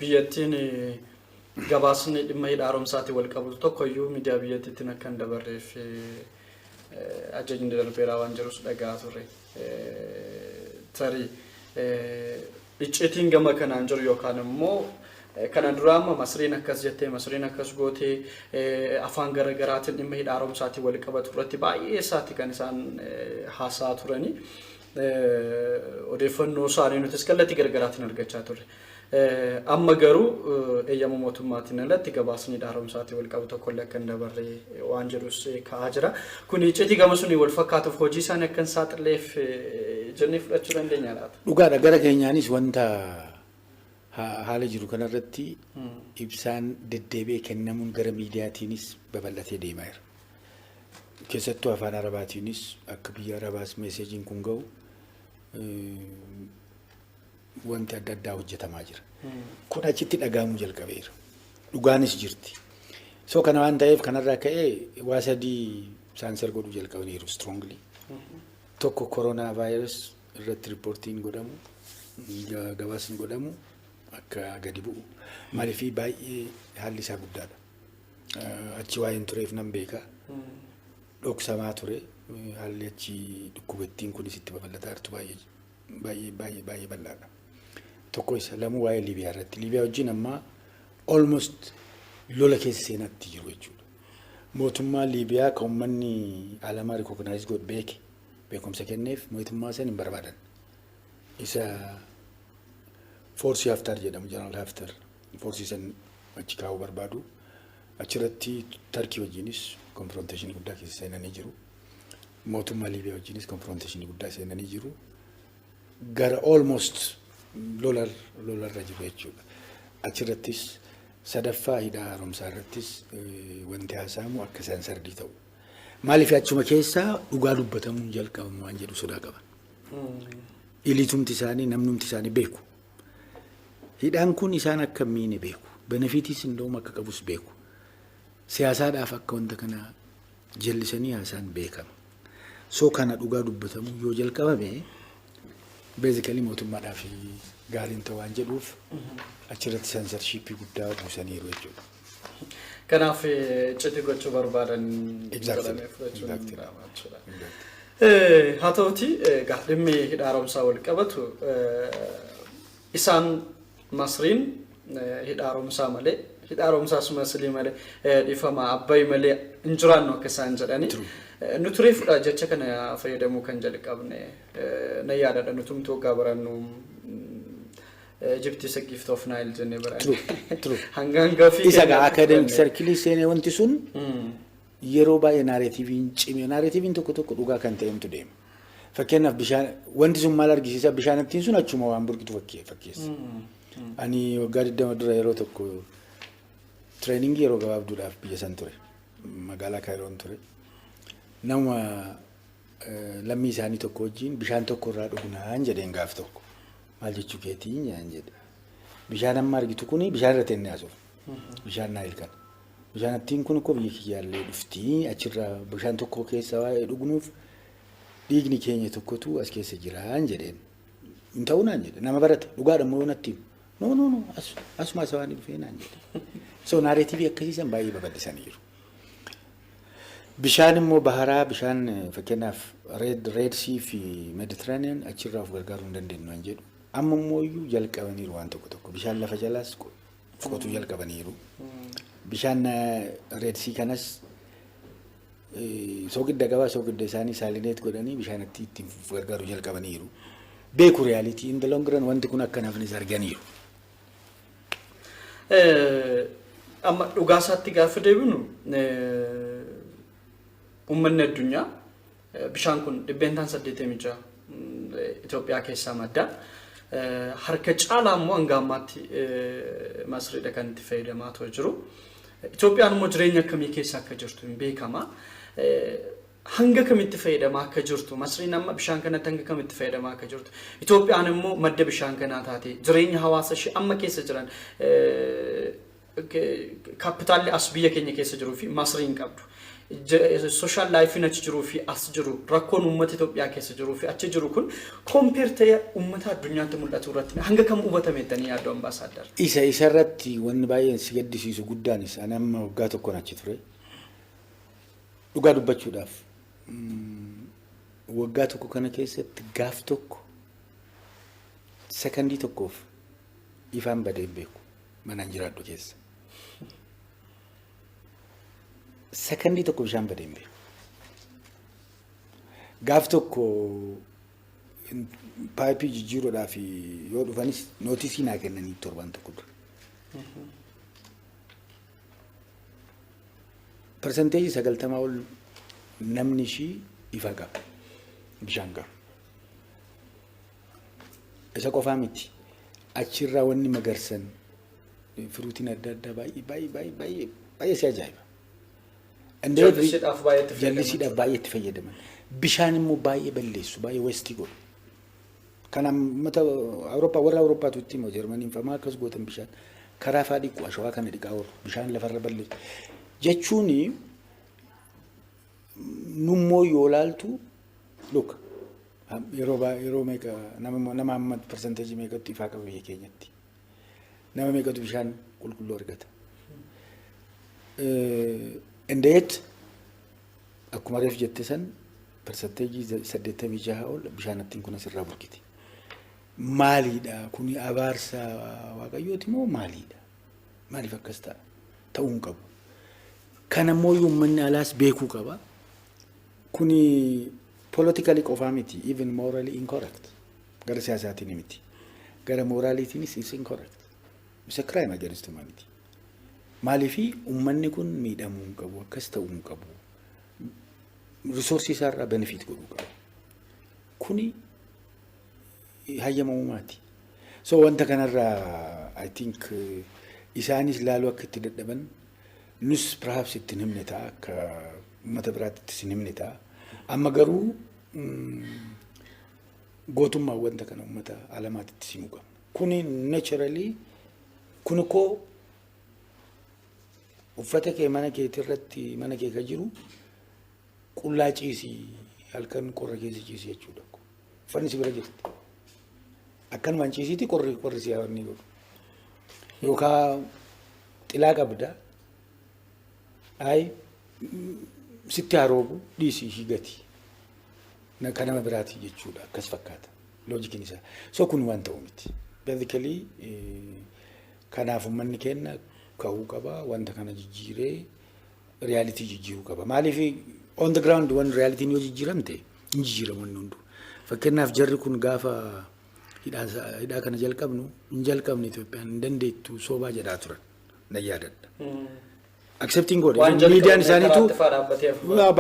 biyyattiin gabaasni dhimma hidha haaromsaatti wal qabatu tokkoyyuu miidiyaa biyyattiitiin akka hin dabarreef ajajni darbeeraa waan jirus dhagaa turre. Tarii icciitiin gama kanaan jiru yookaan immoo kana dura amma Masriin akkas jettee Masriin akkas gootee afaan garaagaraatiin dhimma hidha haaromsaatti wal qabatu irratti baay'ee isaatti kan isaan haasa'aa turanii. Odeeffannoo isaanii nuti kallattii garaagaraatiin argachaa turre. Amma garuu eeyyama mootummaatiin alatti gabaasni hidha haaromsaatti wal qabu tokkollee akka hin dabarre waan jedhus ka'aa jira. Kun icciitii gama sunii wal fakkaatuuf hojii isaanii akka hin saaxileef jennee fudhachuu dandeenya laata? Dhugaadha gara keenyaanis wanta haala jiru kanarratti ibsaan deddeebi'ee kennamuun gara miidiyaatiinis babal'atee deemaa jira. Keessattuu afaan Arabaatiinis akka biyya Arabaas meeseejiin kun ga'u wanti adda addaa hojjetamaa jira. Kun achitti dhagahamuu jalqabeera. Dhugaanis jirti. So kana waan ta'eef kanarraa ka'ee waa sadii saansal godhuu jalqabaniiru strongly. Tokko koronaa vaayirus irratti riippoortiin godhamu, gabaasni godhamu akka gadi bu'u. Maaliif baay'ee haalli isaa guddaadha. Achi waa'een tureef nan beeka. Dhoksamaa ture haalli achi dhukkubattiin kunis itti babal'ataa jirtu baay'ee bal'aadha. Tokko isa lamuu waa'ee Liibiyaa irratti. Liibiyaa wajjin amma almost lola keessa seenatti jiru jechuudha. Mootummaa Liibiyaa kan uummanni alamaa rikoognaayiz godhe beekumsa kenneef mootummaa san hin barbaadan. Isa Foorsii Haftar jedhamu Jeneraal Haftar Foorsii san achi kaa'uu barbaadu. Achirratti Tarkii wajjinis konfronteeshinii guddaa keessa seenanii jiru. Mootummaa Liibiyaa wajjinis konfronteeshinii guddaa seenanii jiru. Gara almost lolarra jiru jechuudha. Achirrattis sadaffaa hidha haaromsaa irrattis wanti haasa'amu akka isaan sardii ta'u. Maaliif achuma keessaa dhugaa dubbatamuun jalqabamu waan jedhu sodaa qaban. Iliitumti isaanii namnumti isaanii beeku. Hidhaan kun isaan akka miine beeku. Benefiitiis hindooma akka qabus beeku. Siyaasaadhaaf akka wanta kana jallisanii haasaan beekama. So kana dhugaa dubbatamu yoo jalqabame basically mootummaadhaaf gaariin ta'u waan jedhuuf achirratti sensorshipii guddaa buusaniiru jechuudha. Kanaaf icciitii gochuu barbaadan jedhamee fudhachuun haa ta'uti dhimmi hidha haaromsaa wal qabatu isaan Masriin hidha haaromsaa malee hidha haaromsaas Masrii malee dhifama Abbaay malee hin jiraannu akka isaan jedhani. Nuti fudha jecha kana fayyadamuu kan jalqabne na yaadadha nutumtu waggaa barannu Egyptii isa gift of Nile jennee baranne. Hanga fi isa academic circle seenee wanti sun yeroo baay'ee narratiiviin cimee narratiiviin tokko dhugaa kan ta'emtu deema. Fakkeenyaaf bishaan wanti sun maal argisiisa bishaanattiin sun achuma waan burqitu fakkeessa. Ani waggaa 20 dura yeroo tokko training yeroo gabaabduudhaaf biyya san ture. Magaalaa Kaayiroon ture. Nama lammii isaanii tokko wajjin bishaan tokko irraa dhugnaan jedheen gaaf tokko maal jechuu keetii nyaan jedhe bishaan amma argitu kuni bishaan irra teennee asuuf bishaan naayil kana bishaan attiin kun ko biyya kiyyaallee dhuftii achirraa bishaan tokko keessa waa'ee dhugnuuf dhiigni keenya tokkotu as keessa jiraan jedheen hin ta'u naan jedhe nama barata dhugaadhammoo yoo natti no asuma asawaanii dhufee naan jedhe so naareetiivii akkasiisan baay'ee babal'isaniiru. Bishaan immoo baharaa bishaan fakkeenyaaf Red Sea fi Mediterranean achirraa of gargaaruu hin dandeenyu waan jedhu amma immoo iyyuu jalqabaniiru waan tokko bishaan lafa jalaas qotuu jalqabaniiru bishaan Red Sea kanas soogidda gabaa soogidda isaanii saalineet godhanii bishaan ittiin of gargaaruu jalqabaniiru beeku realitii in the long run wanti kun akka nafnis arganiiru. Amma dhugaasaatti gaafa deebinu ummanni addunyaa bishaan kun dhibbeentaan 86 Itoophiyaa keessaa madda harka caalaa immoo hanga ammaatti Masriidha kan itti fayyadamaa jiru. Itoophiyaan immoo jireenya akkamii keessa akka jirtu hin beekama. Hanga kamitti fayyadamaa akka jirtu Masriin amma bishaan kanatti hanga kamitti fayyadamaa akka jirtu Itoophiyaan immoo madda bishaan kanaa taate jireenya hawaasa ishee amma keessa jiran kaapitaalli as biyya keenya keessa jiruu fi Masriin qabdu. Social life achi jiruu fi as jiru rakkoon uummata Itoophiyaa keessa jiruu fi achi jiru kun compare ta'ee uummata addunyaatti mul'atu irratti hanga kam hubatameettanii yaaddu ambaasaadar. Isa irratti wanni baay'een si gaddisiisu guddaanis ani amma waggaa tokkoon achi ture. Dhugaa dubbachuudhaaf waggaa tokko kana keessatti gaaf tokko sekondii tokkoof ifaan badee beeku manaan jiraadhu keessa. Sekondii tokko bishaan badee beeku. Gaaf tokko paayipii jijjiiruudhaaf yoo dhufanis nootisii naa kennanii torban tokko dura. Persenteejii 90 ol namni ishii ifa qaba bishaan qaba. Isa qofaa miti achirraa wanni magarsan firuutiin adda addaa baay'ee si ajaa'iba. Jallisiidhaaf baay'ee itti fayyadaman. Bishaan immoo baay'ee balleessu baay'ee westi godhu. Kana mata Awurooppaa warra Awurooppaatu itti immoo Jarmaniin famaa akkas gootan bishaan karaa faa dhiqu ashawaa kana dhiqaa oolu bishaan lafarra balleessu. Jechuun nummoo yoo laaltu luka yeroo meeqa nama amma persenteejii meeqatti ifaa qaba biyya keenyatti nama meeqatu bishaan qulqulluu argata. Indeed akkuma reef jette san persenteejii 86 ol bishaan attiin kun asirraa burkiti. Maaliidha kuni abaarsa waaqayyooti moo maaliidha? Maaliif akkas ta'a? Ta'uu hin qabu. Kana immoo uummanni alaas beekuu qaba. Kuni politically qofaa miti, even morally incorrect. Gara siyaasaatiin miti. Gara moraaliitiinis is incorrect. It's a crime against humanity. Maaliif uummanni kun miidhamuu hin qabu, akkas ta'uu hin qabu. Resources isaarraa benefit godhuu qabu. Kuni hayyama uumaati. So wanta kanarraa I think isaanis laaluu akka itti dadhaban nus perhaps ittiin himne ta'a akka uummata biraatti ittiin himne ta'a. Amma garuu gootummaa wanta kana uummata alamaatti itti simuu qabna. Kuni naturally kun koo uffata kee mana keetirratti mana kee ka jiru qullaa ciisii halkan qorra keessa ciisii jechuudha. Uffanni si bira jirti. Akkanumaan ciisiiti qorri si yaa'anii godhu. Yookaan xilaa qabda. Ay sitti haroobu dhiisii higati. Kan nama biraati jechuudha akkas fakkaata. Loojikiin isaa. So kun waan ta'u miti. Basically kanaaf uummanni keenya ka'uu qaba wanta kana jijjiiree realitii jijjiiruu qaba. Maaliif on the ground waan realitiin yoo jijjiiramte hin jijjiiramu hundu. Fakkeenyaaf jarri kun gaafa hidhaa kana jalqabnu hin jalqabne Itoophiyaan hin dandeettu soobaa jedhaa turan na yaadadha. Accepting God. Media isaaniitu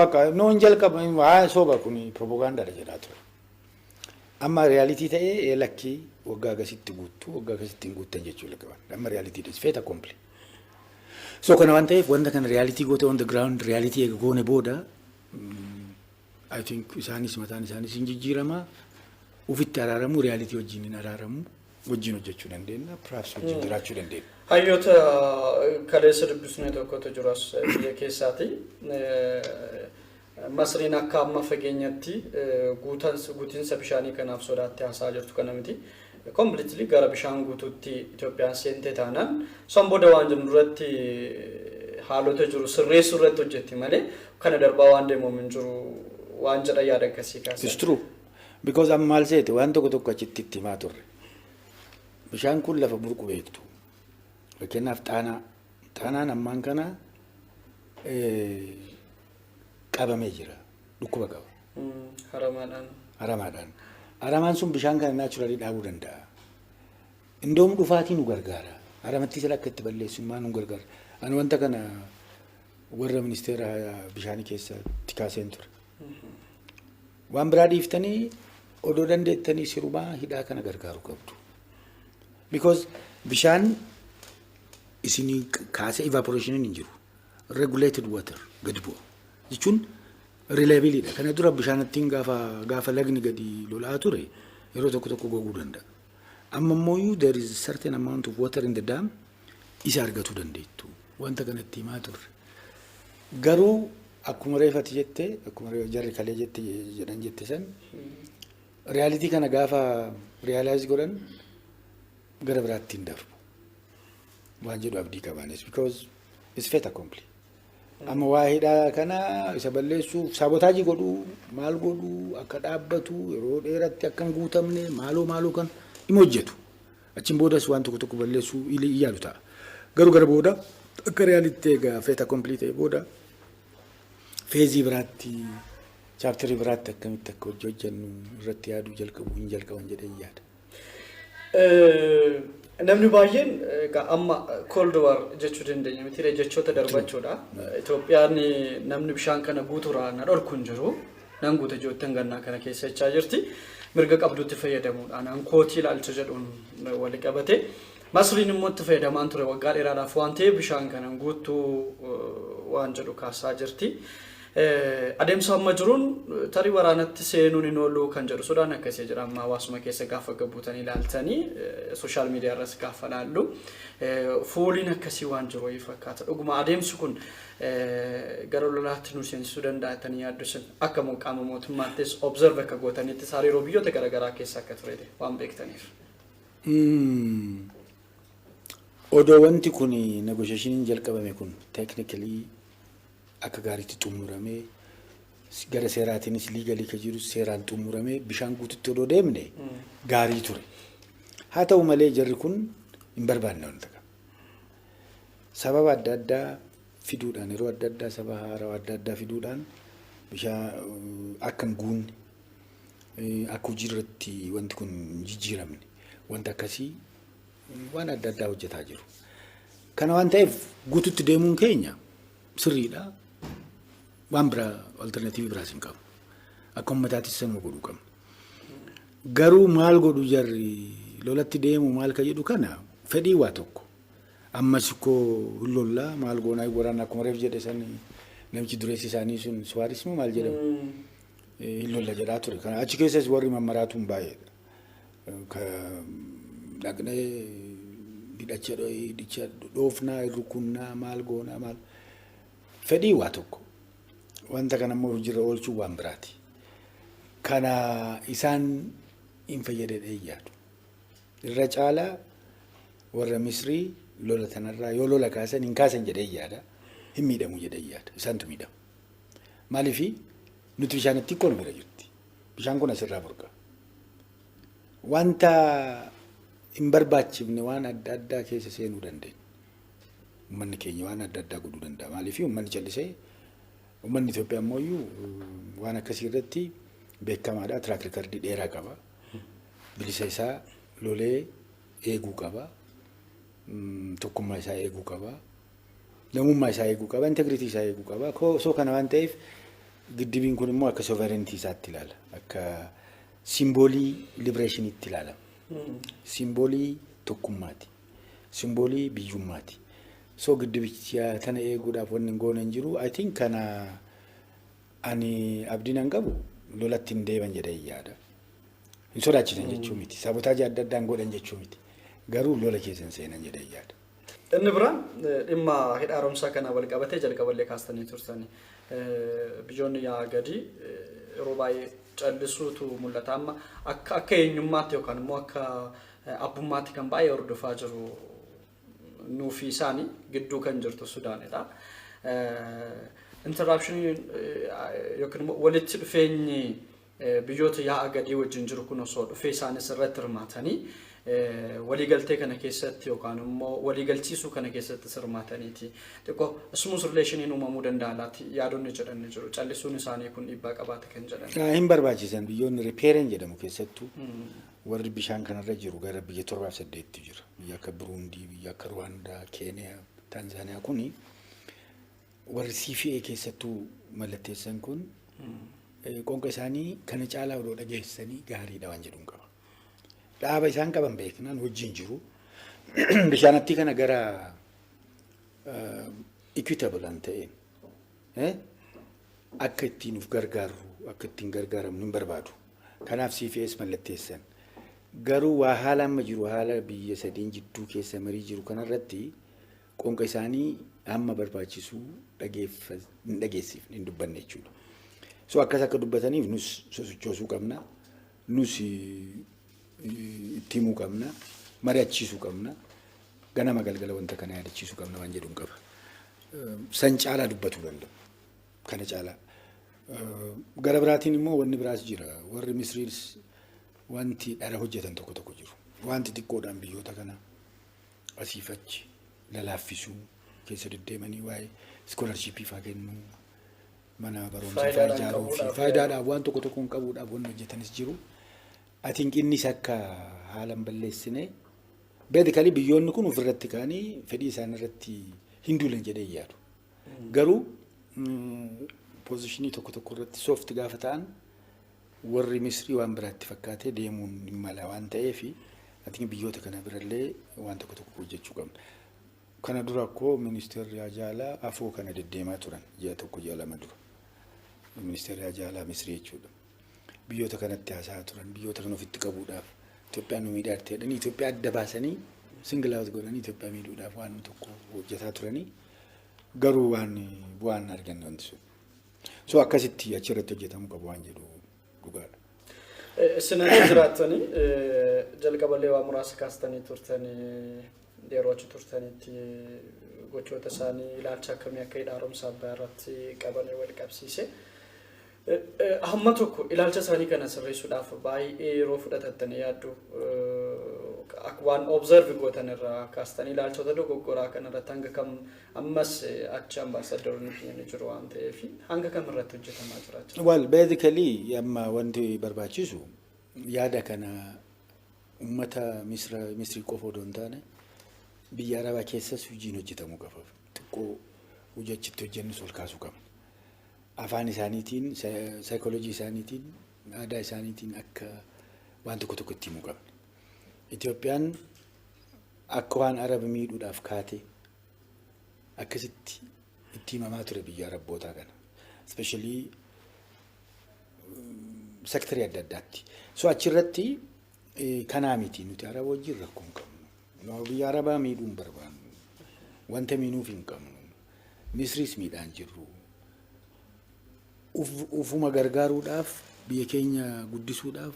bakka no hin jalqabne waa sooba kun propaganda jedhaa turan. Amma realitii ta'ee lakkii waggaa gasitti guuttu waggaa gasitti hin guuttan jechuudha qaban. Amma realitii des feeta complete. So kana waan ta'eef wanta kana realitii goote on the ground realitii eega goone booda I think isaanis mataan isaanis hin jijjiirama ufitti araaramu reality wajjin hin araaramu wajjin hojjechuu dandeenya perhaps wajjin jiraachuu dandeenya. Hayyoota kaleessa dubbisnee tokkotu jiras biyya keessaati. Masriin akka amma fageenyatti guutiinsa bishaanii kanaaf sodaatti haasaa jirtu kana miti. Completely gara bishaan guutuutti Itoophiyaan seentee taanaan san booda waan jennu irratti haalota jiru sirreessuu irratti hojjetti malee kana darbaa waan deemu hin jiru waan jedha yaada akkasii kaasa. It's true because amma maal seete waan tokko achitti itti himaa turre. Bishaan kun lafa burqu beektu. Fakkeenyaaf xaanaan ammaan kana qabamee jira dhukkuba qaba. Haramaadhaan. Haramaan sun bishaan kana naachuralii dhaabuu danda'a. Indoom dhufaatii nu gargaara. Haramatti isa akka itti balleessummaa nu gargaara. Ani wanta kana warra ministeera bishaanii keessatti kaaseen ture. Waan biraa dhiiftanii odoo dandeettanii sirumaa hidhaa kana gargaaru qabdu. Because bishaan isinii kaasee evaporation hin jiru. Regulated water gadi bu'a. Jechuun reliability dha. Kana dura bishaanattiin gaafa lagni gadi lolaa ture yeroo tokko goguu danda'a. Amma immoo there is a certain amount of water in the dam isa argatu dandeettu. Wanta kanatti himaa turre. Garuu akkuma reefati jette akkuma jarri kalee jette jedhan jette san reality kana gaafa realize godhan gara biraatti hin darbu. Waan jedhu abdii qabaanis because it's fait accompli. Amma waa hidhaa kana isa balleessuuf sabotaajii godhu maal godhu akka dhaabbatu yeroo dheeratti akka hin guutamne maaloo kan ima hojjetu. Achiin boodas waan tokko balleessuu iyyaatu ta'a. Garuu gara booda akka reality egaa fait accompli ta'e booda feezii biraatti chaapterii biraatti akkamitti akka hojjennu irratti yaaduu hin jalqaban jedhee yaada. Namni baay'een amma cold war jechuu dandeenya miti jechoota darbachuudha. Itoophiyaan namni bishaan kana guutuuraan dhorku hin jiru. Nan guuta joottan gannaa kana keessa jechaa jirti. Mirga qabduutti fayyadamuudhaan ankootii ilaalcha jedhuun wali qabate. Masriin immoo itti fayyadamaan ture waggaa dheeraadhaaf waan ta'eef bishaan kana guutuu waan jedhu kaasaa jirti. Adeemsa amma jiruun tarii waraanatti seenuun hin oolu kan jedhu sodaan akkasii jira amma hawaasuma keessa gaafa gabbuutanii ilaaltanii sooshaal miidiyaa irras gaafa laallu fooliin akkasii waan jiru wayii fakkaata. Dhuguma adeemsi kun gara lolaatti nu seensisuu danda'atanii yaaddusin akka qaama mootummaattis observe akka gootanitti hariiroo biyyoota garaagaraa keessa akka ture waan beektaniif. Odoo wanti kun negotiationiin jalqabame kun technically akka gaariitti xumuramee gara seeraatiinis liigalii ka jiru seeraan xumuramee bishaan guututti odoo deemne gaarii ture. Haa ta'u malee jarri kun hin barbaanne wanta qaba. Sababa adda addaa fiduudhaan yeroo adda addaa sababa haaraa adda addaa fiduudhaan bishaan akka hin guunne akka hojii irratti wanti kun jijjiiramne wanta akkasii waan adda addaa hojjetaa jiru. Kana waan ta'eef guututti deemuun keenya sirriidha. Waan biraa alternatiivii biraas hin qabu. Akka uummataattis sanuma godhuu qabna. Garuu maal godhu jarri lolatti deemu maal ka jedhu kana fedhii waa tokko. Ammas koo lollaa maal goonaa waraana akkuma reef jedhe san namichi dureessi isaanii sun Suwaaris moo maal jedhamu lolla jedhaa ture. Kana achi keessas warri mammaraatuun baay'eedha. Ka dhaqnee hidhacha dhoofnaa rukunnaa maal goonaa maal fedhii waa tokko. Wanta kana immoo hojiirra oolchuu waan biraati. Kana isaan hin fayyadee yaadu. Irra caalaa warra Misrii lola tanarraa yoo lola kaasan hin kaasan jedhee yaada. Hin miidhamu jedhee yaada. Isaantu miidhamu. Maaliifi nuti bishaanitti qoon bira jirti. Bishaan kun asirraa burqa. Wanta hin barbaachifne waan adda addaa keessa seenuu dandeenya. Uummanni keenya waan adda addaa godhuu danda'a. Maaliifi uummanni callisee uummanni Itoophiyaa immoo waan akkasii irratti beekamaadha. Tiraak riikardii dheeraa qaba. Bilisa isaa lolee eeguu qaba. Tokkummaa isaa eeguu qaba. Namummaa isaa eeguu qaba. Integritii isaa eeguu qaba. Soo kana waan ta'eef giddibiin kun immoo akka sovereigntii isaatti ilaala. Akka simboolii libreeshiniitti ilaala. Simboolii tokkummaati. Simboolii biyyummaati. So giddibicha tana eeguudhaaf wanni goone hin jiru. I think kana ani abdiin an qabu lolatti hin deeban jedhee yaada. Hin sodaachisan jechuu miti. Sabotaajii adda addaan godhan jechuu miti. Garuu lola keessan seenan jedhee yaada. Inni biraan dhimma hidha haaromsaa kana wal qabatee jalqaballee kaastanii turtanii biyyoonni yaa gadi yeroo baay'ee callisuutu mul'ata amma akka eenyummaatti yookaan immoo akka abbummaatti kan baay'ee hordofaa jiru nuufi isaanii gidduu kan jirtu Sudaanidha. Interruption yookiin immoo walitti dhufeenyi biyyoota yaa gadi wajjin jiru kun osoo dhufee isaanis irratti hirmaatanii waliigaltee kana keessatti yookaan immoo waliigalchiisuu kana keessatti hirmaataniiti. Xiqqoo smooth relationiin uumamuu danda'a laatti yaadonni jedhan jiru. Callisuun isaanii kun dhiibbaa qabaate kan jedhan. Hin barbaachisan biyyoonni ripeeren jedhamu keessattuu warri bishaan kanarra jiru gara biyya 7-8 jira. Biyya akka Buruundii, biyya akka Ruwaandaa, Keeniyaa, Taanzaaniyaa kuni warri CFA keessattuu mallatteessan kun qonqa isaanii kana caalaa odoo dhageessanii gaariidha waan jedhuun qaba. Dhaaba isaan qaban beeknaan wajjin jiru. Bishaanatti kana gara equitable an ta'een akka ittiin uf gargaaru akka ittiin gargaaramnu hin barbaadu. Kanaaf CFS mallatteessan. Garuu waa haala amma jiru haala biyya sadiin jidduu keessa marii jiru kanarratti qonqa isaanii amma barbaachisu hin dhageessifne hin dubbanne jechuudha. So akkas akka dubbataniif nus sosochoosuu qabna. Nus itti himuu qabna. Mari'achiisuu qabna. Ganama galgala wanta kana yaadachiisuu qabna waan jedhuun qaba. San caalaa dubbatuu danda'u. Kana caalaa. Gara biraatiin immoo wanni biraas jira. Warri Misriis wanti dhara hojjetan tokko jiru. Wanti xiqqoodhaan biyyoota kana asiif achi lalaaffisuu keessa deddeemanii waa'ee iskoolarshipii fa'aa kennuu mana barumsaa fa'aa ijaaruu fi faayidaadhaaf waan tokko hin qabuudhaaf wanni hojjetanis jiru. Atiin innis akka haalan balleessine beekalii biyyoonni kun ofirratti kaanii fedhii isaan irratti hin duulan jedhee yaadu. Garuu poozishinii tokko irratti soft gaafa ta'an warri Misrii waan biraatti fakkaatee deemuun hin mala waan ta'eef atiin biyyoota kana birallee waan tokko hojjechuu qabna. Kana dura akkoo ministeerri Ajaalaa afoo kana deddeemaa turan ji'a tokko ji'a lama dura. Ministeerri Ajaalaa Misrii jechuudha. Biyyoota kanatti haasaa turan biyyoota kana ofitti qabuudhaaf Itoophiyaan nu miidhaatti jedhanii Itoophiyaa adda baasanii singilaawus godhanii Itoophiyaa miidhuudhaaf waan tokko hojjetaa turanii garuu waan bu'aan arganne wanti sun. So akkasitti achirratti hojjetamuu qabu waan jedhu dhugaadha. Sinanii jiraattanii jalqaballee waa muraasa kaastanii turtanii yeroo achi turtanitti gochoota isaanii ilaalcha akkamii akka hidha haaromsaa Abbayyaa irratti qabanii wal qabsiise. Hamma tokko ilaalcha isaanii kana sirreessuudhaaf baay'ee yeroo fudhatattanii yaaddu waan observe gootan irraa kaastanii ilaalchota dogoggoraa kanarratti hanga kam ammas achi ambaasaddaroonni keenya jiru waan ta'eef hanga kam irratti hojjetamaa jiraachaa? Well, basically amma wanti barbaachisu yaada kana uummata Misrii qofa odoo hin taane biyya Arabaa keessas hojiin hojjetamuu qaba. Xiqqoo hojii achitti hojjennus ol kaasuu qabna. Afaan isaaniitiin, saayikooloojii isaaniitiin, aadaa isaaniitiin akka waan tokko itti himuu qabna. Itoophiyaan akka waan Araba miidhuudhaaf kaate akkasitti itti himamaa ture biyya Arabbootaa kana. Especially sektarii adda addaatti. So achirratti kanaa miti nuti Araba wajjin rakkoo hin qabnu. Biyya Arabaa miidhuu hin barbaannu. Wanta miinuuf hin qabnu. Misriis miidhaan jirru. Ufuma gargaaruudhaaf biyya keenya guddisuudhaaf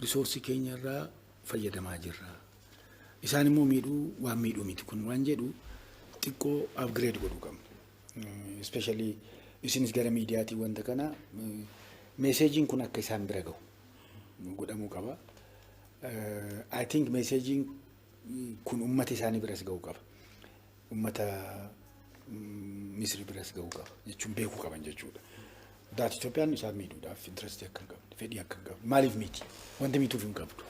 risoorsii keenya irraa fayyadamaa jirra. Isaan immoo miidhuu waan miidhuu miti kun waan jedhu xiqqoo upgrade godhuu qabna. Especially isinis gara miidiyaatiin wanta kana meeseejiin kun akka isaan bira gahu godhamuu qaba. I think meeseejiin kun uummata isaanii biras gahuu qaba. Uummata Misrii biras gahuu qaba jechuun beekuu qaban jechuudha. Daati Itoophiyaan isaan miidhuudhaaf intrastii akka hin qabne, fedhii akka hin qabne. Maaliif miti? Wanta miituuf hin qabdu.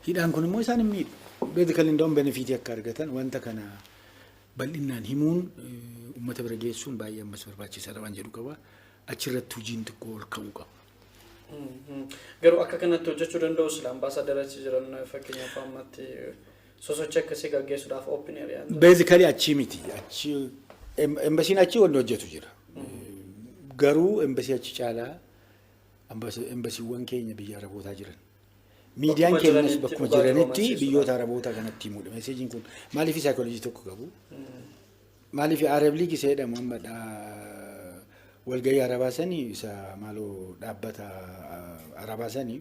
Hidhaan kun immoo isaan hin miidhu. Beekalii indoon benefiitii akka argatan wanta kana bal'inaan himuun uummata bira geessuun baay'ee ammas barbaachisaadha waan jedhu qaba. Achirratti hojiin xiqqoo ol ka'uu qaba. Garuu akka kanatti hojjechuu danda'u sila ambaasadara achi jiran fakkeenyaaf ammatti sosochii akkasii gaggeessuudhaaf ooppineeriyaan. Beekalii achii miti. Embasiin achii wanti hojjetu jira. garuu embasii achi caalaa embasiiwwan keenya biyya Arabootaa jiran. Miidiyaan keenyas bakkuma jiranitti biyyoota Arabootaa kanatti himuudha. Meeseejiin kun maaliif saayikooloojii tokko qabu? Maaliif Arab League isa jedhamu ammadha walgahii Arabaa sanii isa maaloo dhaabbata Arabaa sanii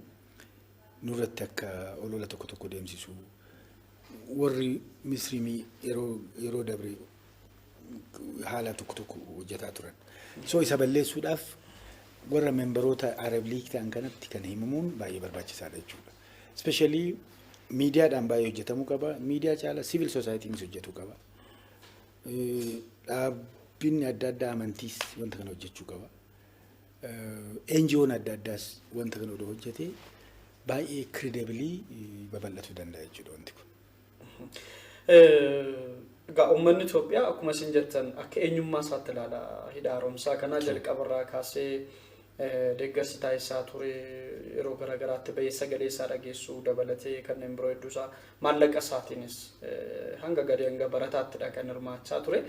nurratti akka olola tokko deemsisu warri Misrii yeroo dabre haala tokko hojjetaa turan. So isa balleessuudhaaf warra memberoota Arab League ta'an kanatti kan himamuun baay'ee barbaachisaadha jechuudha. Especially miidiyaadhaan baay'ee hojjetamuu qaba. Miidiyaa caalaa civil societynis hojjetuu qaba. Dhaabbiin adda addaa amantiis wanta kana hojjechuu qaba. NGO'n adda addaas wanta kana odoo hojjete baay'ee credibly babal'atuu danda'a jechuudha wanti kun. Egaa uummanni Itoophiyaa akkuma isin jettan akka eenyummaa isaatti ilaala hidha haaromsaa kana jalqabarraa kaasee deeggarsi taasisaa ture yeroo garaagaraatti bahee sagalee isaa dhageessuu dabalatee kanneen biroo hedduu isaa maallaqa isaatiinis hanga gadee hanga barataattidha kan hirmaachaa ture.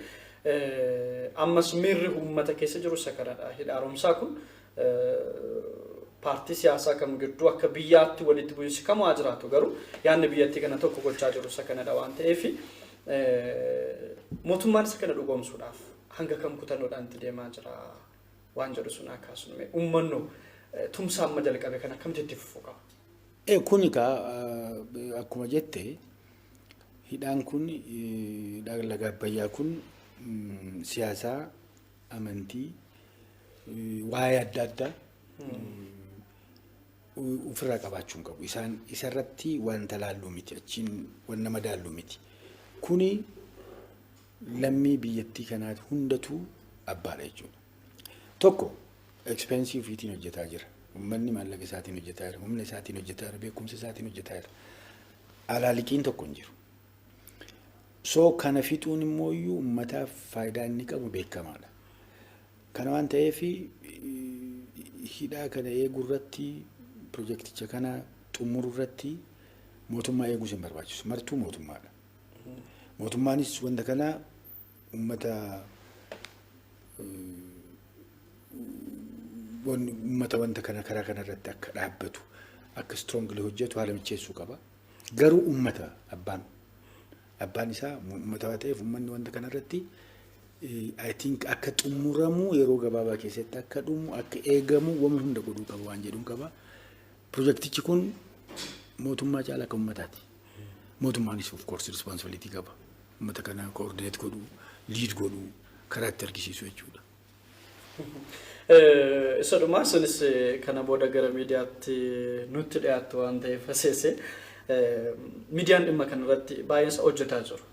Ammas miirri uummata keessa jiru isa kanadha. Hidha haaromsaa kun paartii siyaasaa kam gidduu akka biyyaatti walitti bu'iinsi kamuu haa jiraatu garuu yaadni biyyattii kana tokko gochaa jiru isa kanadha waan ta'eef mootummaan isa kana dhugoomsuudhaaf hanga kam kutannoodhaan itti deemaa jira waan jedhu sun akkasumas uummanni tumsa amma jalqabe kana akkamitti itti fufuu qaba. Kun akkuma jette hidhaan kun laga Abbayyaa kun siyaasaa amantii waa'ee adda addaa ofirraa qabaachuun qabu. Isarratti wanta laalluu miti achiin waan nama daalluu miti. Kuni lammii biyyattii kanaati hundatu abbaadha jechuudha. Tokko expensive fiitiin hojjetaa jira. Uummanni maallaqa isaatiin hojjetaa jira. Humna isaatiin hojjetaa jira. Beekumsa isaatiin hojjetaa jira. Alaaliqiin tokko hin jiru. So kana fixuun immoo iyyuu uummataaf faayidaa inni qabu beekamaadha. Kana waan ta'eef hidhaa kana eeguu irratti pirojekticha kana xumuruu irratti mootummaa eeguus hin barbaachisu. Martuu mootummaadha. Mootummaanis wanta kana uummata wanta kana karaa kana irratti akka dhaabbatu akka strongly hojjetu haala micheessuu qaba. Garuu uummata abbaan isaa uummata waan ta'eef uummanni wanta kana irratti I think akka xumuramu yeroo gabaabaa keessatti akka dhumu akka eegamu waan hunda godhuu qaba waan jedhuun qaba. Projektichi kun mootummaa caalaa kan uummataati. Mootummaanis of course responsibility qaba. Uummata kana coordinate godhuu, lead godhuu, karaatti argisiisuu jechuudha. Isa dhumaa sunis kana booda gara miidiyaatti nutti dhiyaattu waan ta'eef aseese miidiyaan dhimma kanarratti baay'eensa hojjetaa jiru.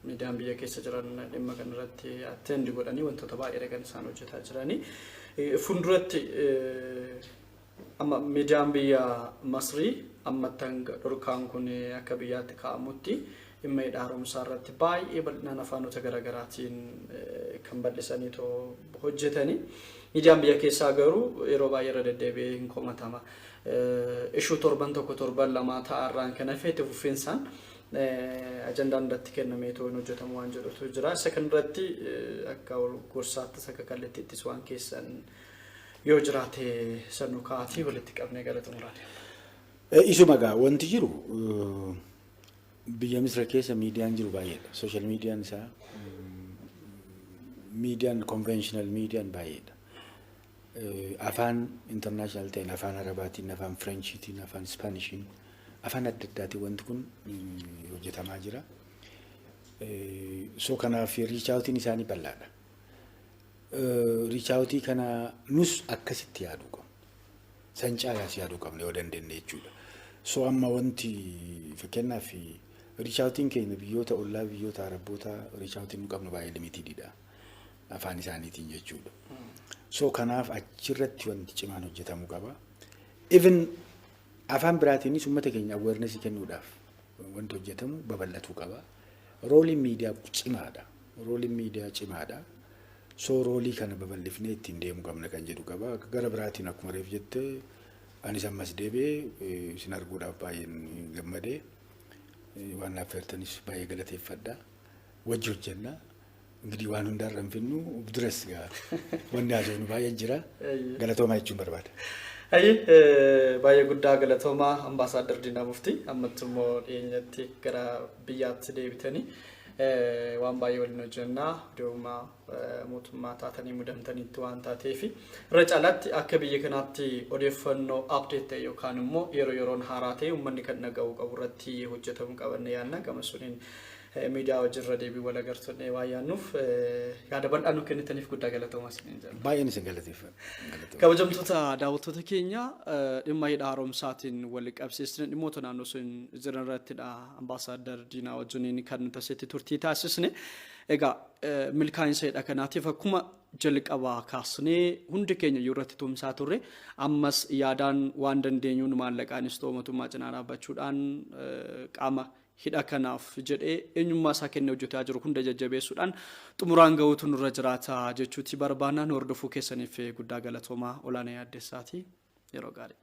Miidiyaan biyya keessa jiran dhimma kanarratti atteendi godhanii wantoota baay'ee kan isaan hojjetaa jiranii. Fuulduratti amma miidiyaan biyya Masrii ammattan dhorkaan kun akka biyyaatti kaa'amutti dhimma hidha haaromsaa irratti baay'ee bal'inaan afaanota garaagaraatiin kan bal'isanii hojjetanii. Miidiyaan biyya keessaa garuu yeroo baay'ee irra deddeebi'ee hin komatama. Ishuu torban lama ta'arraan kan hafeeti fufiinsaan ajandaan irratti kennamee to'in hojjetamu waan jedhutu jira. Isa kanarratti akka gorsaatti akka kallattiittis waan keessan yoo jiraate sanuu kaatii walitti qabnee galata muraate. Isuma gaa wanti jiru biyya Misra keessa miidiyaan jiru baay'eedha. Social miidiyaan isaa miidiyaan conventional miidiyaan baay'eedha. Afaan international ta'een afaan Arabaatiin, afaan Frenchiitiin, afaan Spaanishiin, afaan adda addaatiin wanti kun hojjetamaa jira. So kanaaf riichaawutiin isaanii bal'aadha. Riichaawutii kana nus akkasitti yaaduu qabna. San caalaas yaaduu qabna yoo dandeenye jechuudha. So amma wanti fakkeenyaaf riichaawutiin keenya biyyoota ollaa biyyoota Araboota riichaawutiin nu qabnu baay'ee limitiidha. Afaan isaaniitiin jechuudha. So kanaaf achirratti wanti cimaan hojjetamuu qaba. Even afaan biraatiinis uummata keenya awareness kennuudhaaf wanti hojjetamu babal'atuu qaba. Rooliin miidiyaa cimaadha. Rooliin miidiyaa cimaadha. So roolii kana babal'ifnee ittiin deemuu qabna kan jedhu qaba. Gara biraatiin akkuma reef jette anis ammas deebi'ee isin arguudhaaf baay'een gammadee waan affeertanis baay'ee galateeffadha. Wajji hojjenna. እንግዲህ ዋኑ እንዳረንፍኑ ድረስ ጋር ወንዳጆኑ ባየጅራ ገለቶማ ይቹን በርባደ አይ ባየ ጉዳ ገለቶማ አምባሳደር ዲና ሙፍቲ አመትሞ የኛቲ ገራ ብያት ደብተኒ waan baay'ee waliin hojjennaa deemumaa mootummaa taatanii mudamtaniitti waan taateefi irra caalaatti akka biyya kanaatti odeeffannoo update ta'e yookaan immoo yeroo yeroon haaraa ta'e uummanni kan dhaga'u qabu irratti hojjetamuu qabanne yaadna gama suniin miidiyaa wajjirra deebii wal agartoonni waa yaannuuf yaada bal'aanuu kennitaniif guddaa galatoomaa isiniin jedha. Baay'een isin galateeffa. Kabajamtoota daawwattoota keenya dhimma hidha haaromsaatiin wal qabsiisne dhimmoota naannoo sun jiran irrattidha ambaasaadar Diinaa wajjiniin kan nuti asitti turtii taasisne. Egaa milkaa'insa hidha kanaatiif akkuma jalqabaa kaasnee hundi keenya irratti tumsaa turre ammas yaadaan waan dandeenyuun maallaqaanis ta'u mootummaa cinaa dhaabbachuudhaan qaama hidha kanaaf jedhee eenyummaa isaa kennee hojjetaa jiru hunda jajjabeessuudhaan xumuraan ga'uutu nurra jiraata jechuutti barbaannaan hordofuu keessaniif guddaa galatoomaa olaanaa yaaddeessaati yeroo gaarii.